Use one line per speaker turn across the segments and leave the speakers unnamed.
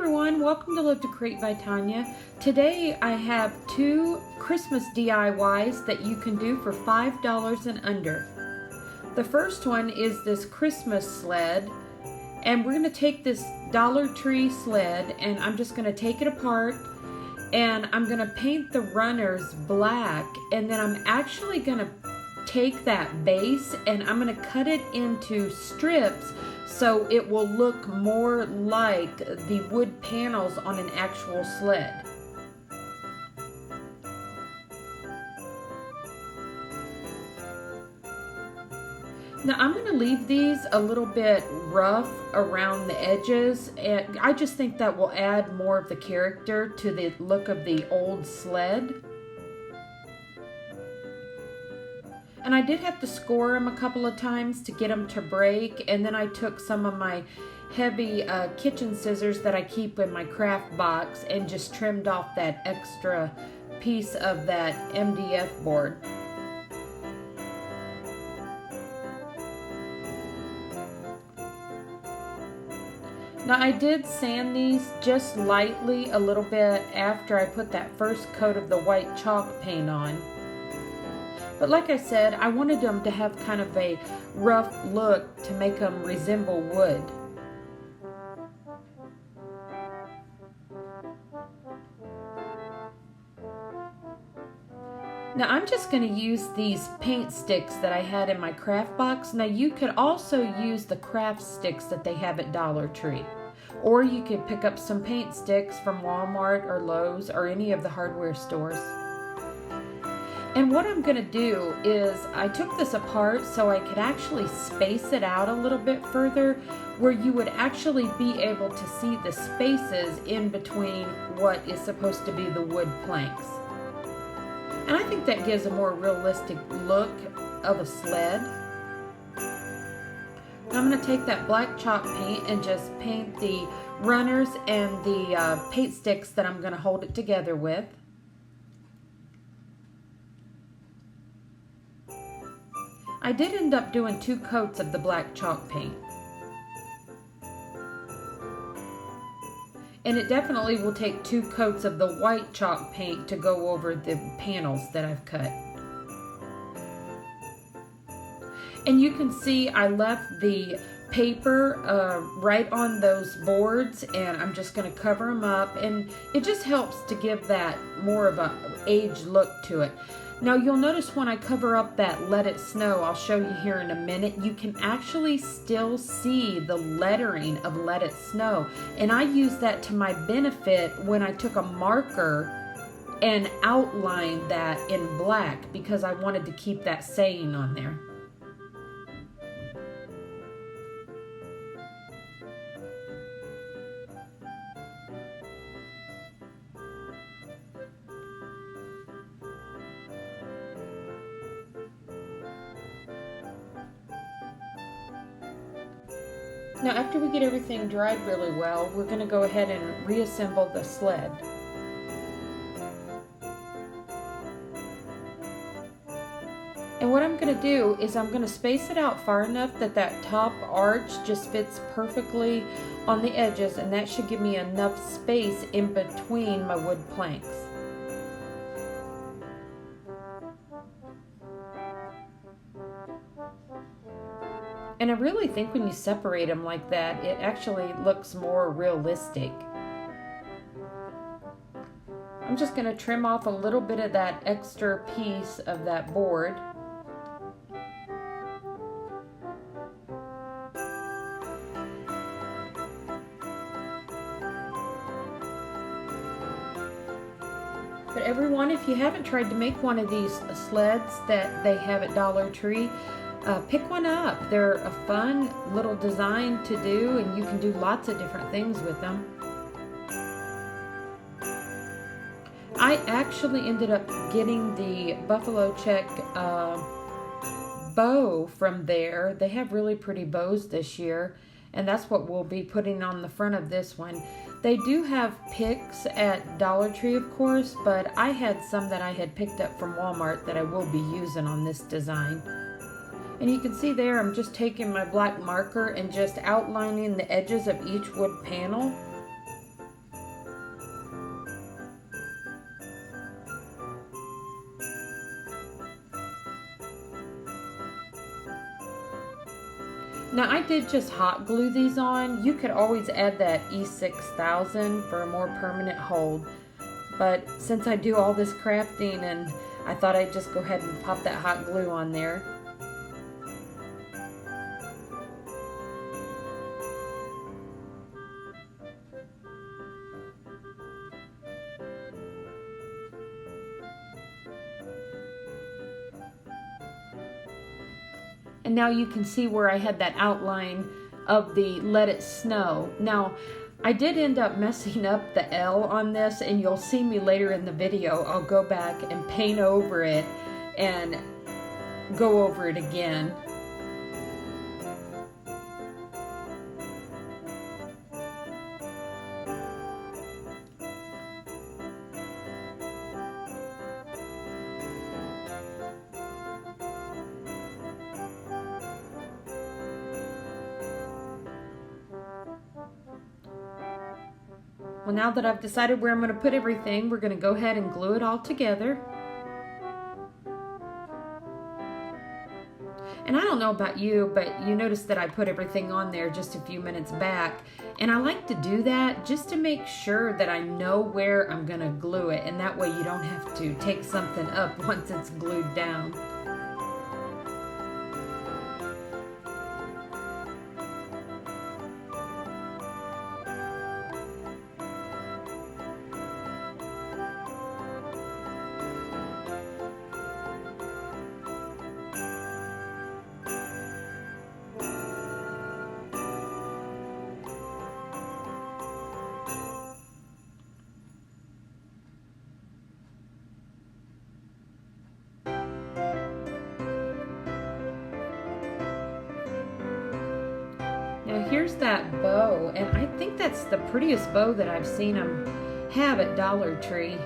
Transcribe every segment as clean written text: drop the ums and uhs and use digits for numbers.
everyone, welcome to Live to Create by Tanya. Today I have two Christmas DIYs that you can do for $5 and under. The first one is this Christmas sled, and we're going to take this Dollar Tree sled and I'm just going to take it apart and I'm going to paint the runners black, and then I'm actually going to take that base and I'm going to cut it into strips so it will look more like the wood panels on an actual sled. Now I'm going to leave these a little bit rough around the edges, and I just think that will add more of the character to the look of the old sled. And I did have to score them a couple of times to get them to break, and then I took some of my heavy kitchen scissors that I keep in my craft box and just trimmed off that extra piece of that MDF board. Now I did sand these just lightly a little bit after I put that first coat of the white chalk paint on. But like I said, I wanted them to have kind of a rough look to make them resemble wood. Now I'm just going to use these paint sticks that I had in my craft box. Now you could also use the craft sticks that they have at Dollar Tree. Or you could pick up some paint sticks from Walmart or Lowe's or any of the hardware stores. And what I'm going to do is I took this apart so I could actually space it out a little bit further, where you would actually be able to see the spaces in between what is supposed to be the wood planks. And I think that gives a more realistic look of a sled. I'm going to take that black chalk paint and just paint the runners and the paint sticks that I'm going to hold it together with. I did end up doing 2 coats of the black chalk paint. And it definitely will take 2 coats of the white chalk paint to go over the panels that I've cut. And you can see I left the paper right on those boards, and I'm just going to cover them up, and it just helps to give that more of an aged look to it. Now you'll notice when I cover up that Let It Snow, I'll show you here in a minute, you can actually still see the lettering of Let It Snow. And I used that to my benefit when I took a marker and outlined that in black because I wanted to keep that saying on there. Now after we get everything dried really well, we're going to go ahead and reassemble the sled. And what I'm going to do is I'm going to space it out far enough that that top arch just fits perfectly on the edges, and that should give me enough space in between my wood planks. And I really think when you separate them like that, it actually looks more realistic. I'm just going to trim off a little bit of that extra piece of that board. But everyone, if you haven't tried to make one of these sleds that they have at Dollar Tree, pick one up. They're a fun little design to do, and you can do lots of different things with them. I actually ended up getting the buffalo check bow from there. They have really pretty bows this year, and that's what we'll be putting on the front of this one. They do have pics at Dollar Tree, of course, but I had some that I had picked up from Walmart that I will be using on this design. And you can see there I'm just taking my black marker and just outlining the edges of each wood panel. Now I did just hot glue these on. You could always add that E6000 for a more permanent hold. But since I do all this crafting, and I thought I'd just go ahead and pop that hot glue on there. And now you can see where I had that outline of the Let It Snow. Now, I did end up messing up the L on this, and you'll see me later in the video. I'll go back and paint over it and go over it again. Well, now that I've decided where I'm going to put everything, we're going to go ahead and glue it all together. And I don't know about you, but you noticed that I put everything on there just a few minutes back. And I like to do that just to make sure that I know where I'm going to glue it. And that way you don't have to take something up once it's glued down. Now here's that bow, and I think that's the prettiest bow that I've seen them have at Dollar Tree.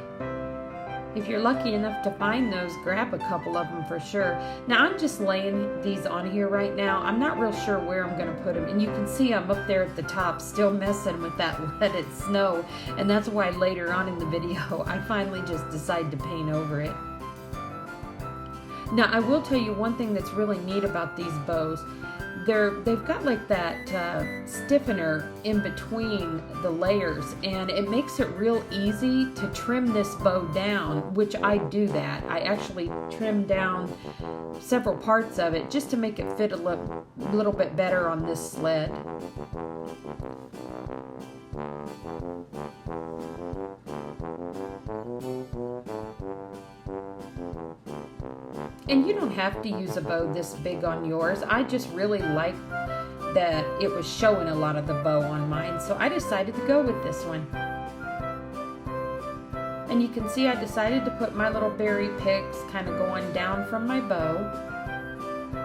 If you're lucky enough to find those, grab a couple of them for sure. Now I'm just laying these on here right now. I'm not real sure where I'm going to put them, and you can see I'm up there at the top still messing with that Let It Snow, and that's why later on in the video I finally just decide to paint over it. Now I will tell you one thing that's really neat about these bows. They've got like that stiffener in between the layers, and it makes it real easy to trim this bow down, which I do that. I actually trim down several parts of it just to make it fit a little bit better on this sled. And you don't have to use a bow this big on yours. I just really like that it was showing a lot of the bow on mine, so I decided to go with this one. And you can see I decided to put my little berry picks kind of going down from my bow.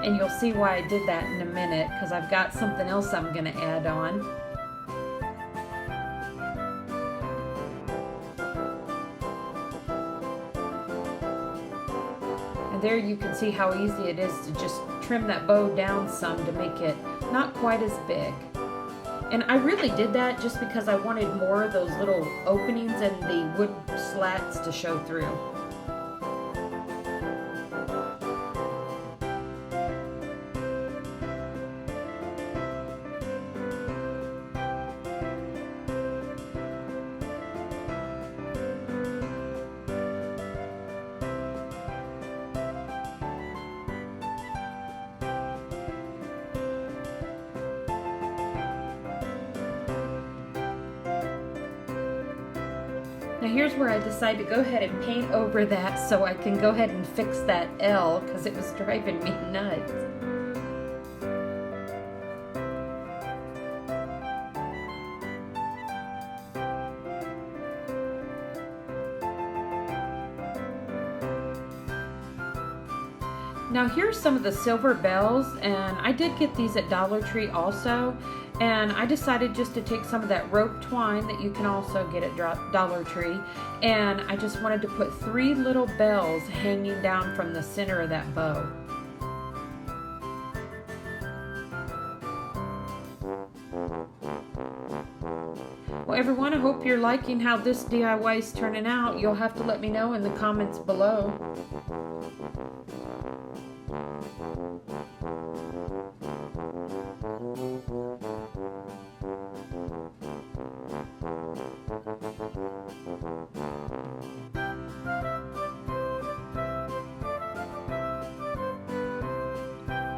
And you'll see why I did that in a minute, because I've got something else I'm going to add on. There you can see how easy it is to just trim that bow down some to make it not quite as big. And I really did that just because I wanted more of those little openings and the wood slats to show through. Now here's where I decide to go ahead and paint over that so I can go ahead and fix that L, because it was driving me nuts. Now here's some of the silver bells, and I did get these at Dollar Tree also. And I decided just to take some of that rope twine that you can also get at Dollar Tree, and I just wanted to put 3 little bells hanging down from the center of that bow. Well everyone, I hope you're liking how this DIY is turning out. You'll have to let me know in the comments below.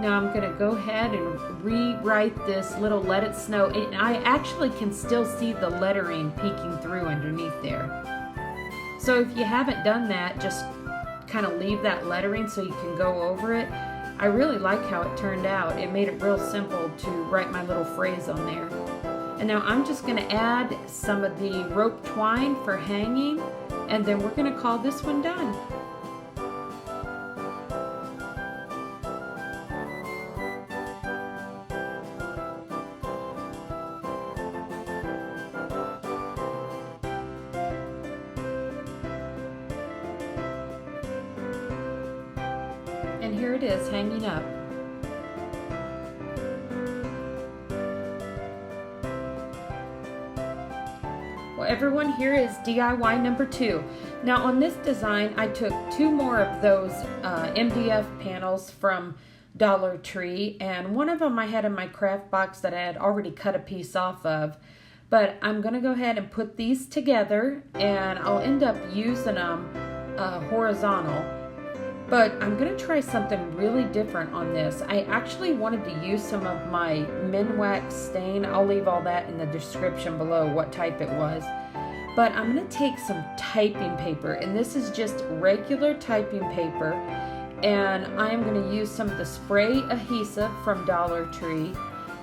Now I'm going to go ahead and rewrite this little "Let It Snow," and I actually can still see the lettering peeking through underneath there. So if you haven't done that, just kind of leave that lettering so you can go over it. I really like how it turned out. It made it real simple to write my little phrase on there. And now I'm just going to add some of the rope twine for hanging, and then we're going to call this one done. And here it is hanging up. Well, everyone, here is DIY number 2. Now on this design, I took 2 more of those MDF panels from Dollar Tree, and one of them I had in my craft box that I had already cut a piece off of. But I'm going to go ahead and put these together, and I'll end up using them horizontal. But I'm going to try something really different on this. I actually wanted to use some of my Minwax stain. I'll leave all that in the description below what type it was. But I'm going to take some typing paper, and this is just regular typing paper. And I'm going to use some of the spray adhesive from Dollar Tree.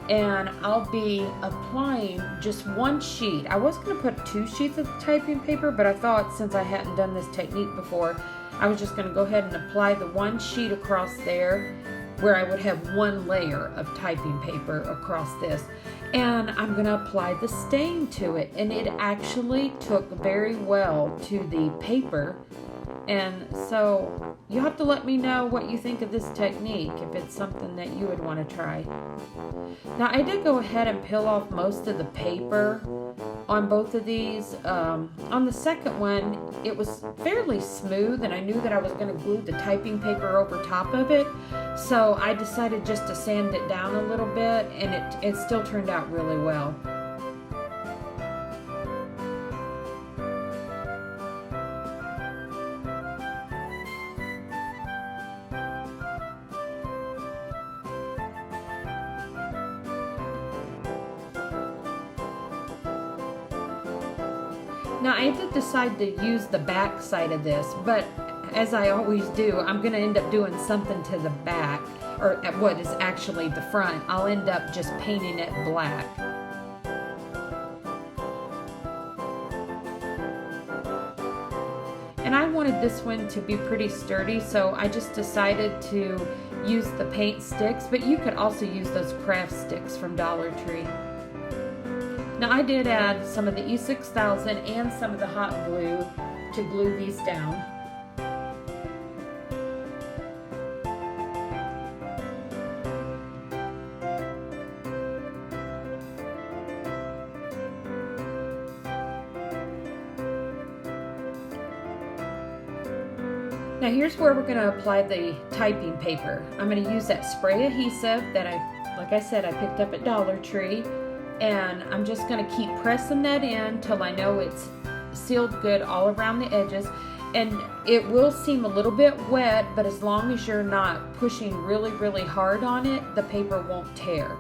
And I'll be applying just 1 sheet. I was going to put 2 sheets of typing paper, but I thought since I hadn't done this technique before, I was just going to go ahead and apply the 1 sheet across there where I would have 1 layer of typing paper across this. And I'm going to apply the stain to it. And it actually took very well to the paper. And so you have to let me know what you think of this technique, if it's something that you would want to try. Now I did go ahead and peel off most of the paper on both of these. On the second one, it was fairly smooth, and I knew that I was going to glue the typing paper over top of it. So I decided just to sand it down a little bit, and it still turned out really well. Now I did decide to use the back side of this, but as I always do, I'm going to end up doing something to the back, or at what is actually the front. I'll end up just painting it black. And I wanted this one to be pretty sturdy, so I just decided to use the paint sticks, but you could also use those craft sticks from Dollar Tree. Now I did add some of the E6000 and some of the hot glue to glue these down. Now here's where we're going to apply the typing paper. I'm going to use that spray adhesive that like I said, I picked up at Dollar Tree. And I'm just going to keep pressing that in till I know it's sealed good all around the edges. And it will seem a little bit wet, but as long as you're not pushing really, really hard on it, the paper won't tear.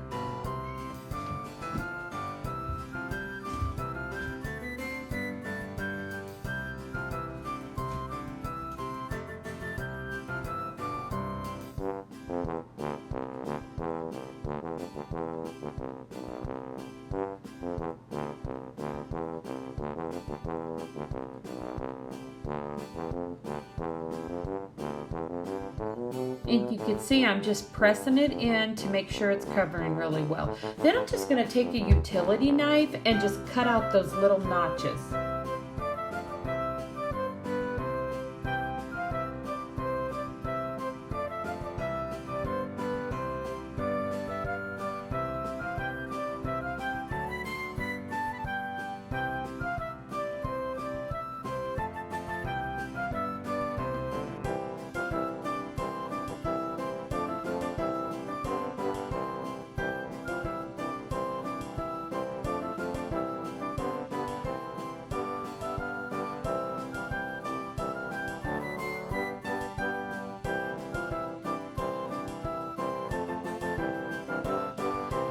And you can see I'm just pressing it in to make sure it's covering really well. Then I'm just going to take a utility knife and just cut out those little notches.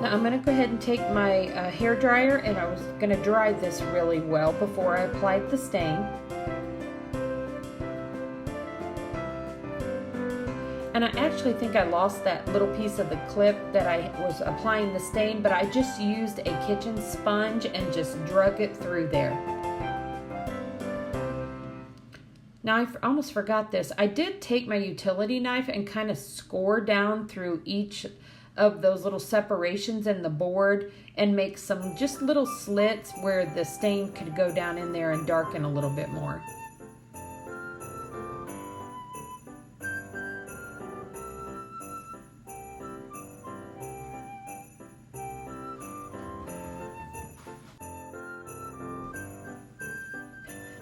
Now I'm going to go ahead and take my hair dryer, and I was going to dry this really well before I applied the stain. And I actually think I lost that little piece of the clip that I was applying the stain, but I just used a kitchen sponge and just drug it through there. Now I almost forgot this. I did take my utility knife and kind of score down through each of those little separations in the board and make some just little slits where the stain could go down in there and darken a little bit more.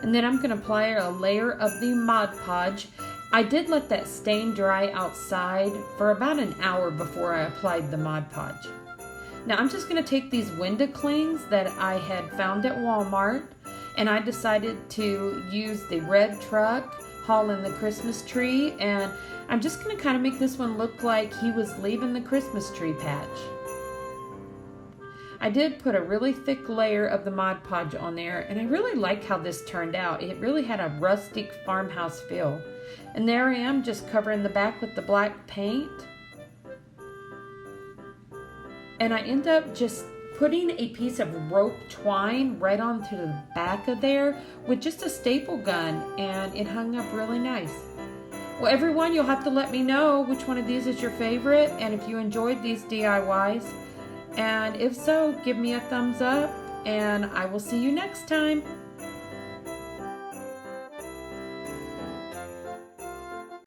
And then I'm going to apply a layer of the Mod Podge. I did let that stain dry outside for about an hour before I applied the Mod Podge. Now I'm just going to take these window clings that I had found at Walmart, and I decided to use the red truck hauling the Christmas tree, and I'm just going to kind of make this one look like he was leaving the Christmas tree patch. I did put a really thick layer of the Mod Podge on there, and I really like how this turned out. It really had a rustic farmhouse feel. And there I am, just covering the back with the black paint. And I end up just putting a piece of rope twine right onto the back of there with just a staple gun, and it hung up really nice. Well, everyone, you'll have to let me know which one of these is your favorite, and if you enjoyed these DIYs. And if so, give me a thumbs up, and I will see you next time.